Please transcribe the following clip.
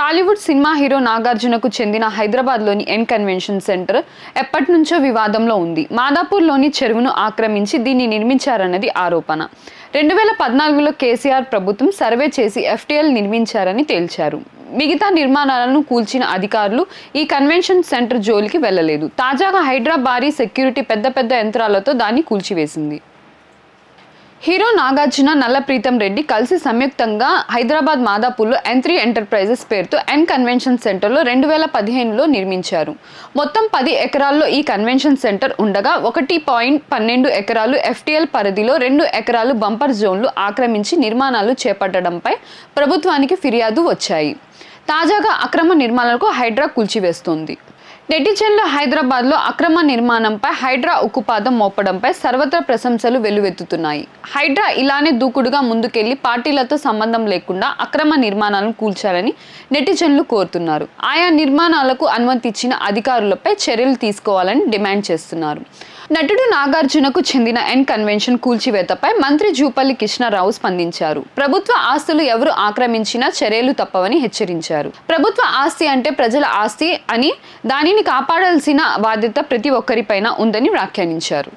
Tollywood cinema hero నాగార్జునకు చెందిన హైదరాబాద్లోని N convention centre ఎప్పటినుంచో వివాదంలో ఉంది. మాదాపూర్లోని చెరువును ఆక్రమించి దీన్ని నిర్మించారన్నది ఆరోపణ. 2014లో కేసీఆర్ ప్రభుత్వం సర్వే చేసి ఎఫ్టీఎల్ నిర్మించారని తేల్చారు. మిగతా నిర్మాణాలను కూల్చిన అధికారులు ఈ కన్వెన్షన్ సెంటర్ జోలికి వెళ్లలేదు. తాజాగా హైదరాబాదీ సెక్యూరిటీ పెద్ద యంత్రాలతో దాన్ని కూల్చివేసింది. హీరో నాగార్జున, నల్లప్రీతం రెడ్డి కలిసి సంయుక్తంగా హైదరాబాద్ మాదాపూర్లో N3 ఎంటర్ప్రైజెస్ పేరుతో ఎన్ కన్వెన్షన్ సెంటర్లో 2015లో నిర్మించారు. మొత్తం 10 ఎకరాల్లో ఈ కన్వెన్షన్ సెంటర్ ఉండగా 1.12 ఎకరాలు ఎఫ్టీఎల్ పరిధిలో 2 ఎకరాలు బంపర్ జోన్లు ఆక్రమించి నిర్మాణాలు చేపట్టడంపై ప్రభుత్వానికి ఫిర్యాదు వచ్చాయి. తాజాగా అక్రమ నిర్మాణాలకు హైడ్రా కూల్చివేస్తోంది. నెటిజన్లు హైదరాబాద్లో అక్రమ నిర్మాణంపై హైడ్రా ఉక్కుపాదం మోపడంపై సర్వత్రా ప్రశంసలు వెల్లువెత్తుతున్నాయి. హైడ్రా ఇలానే దూకుడుగా ముందుకెళ్లి పార్టీలతో సంబంధం లేకుండా అక్రమ నిర్మాణాలను కూల్చాలని నెటిజన్లు కోరుతున్నారు. ఆయా నిర్మాణాలకు అనుమతిచ్చిన అధికారులపై చర్యలు తీసుకోవాలని డిమాండ్ చేస్తున్నారు. నటుడు నాగార్జునకు చెందిన ఎన్ కన్వెన్షన్ కూల్చివేతపై మంత్రి జూపల్లి కృష్ణారావు స్పందించారు. ప్రభుత్వ ఆస్తులు ఎవరు ఆక్రమించినా చర్యలు తప్పవని హెచ్చరించారు. ప్రభుత్వ ఆస్తి అంటే ప్రజల ఆస్తి అని, దానిని కాపాడాల్సిన బాధ్యత ప్రతి ఒక్కరిపైన ఉందని వ్యాఖ్యానించారు.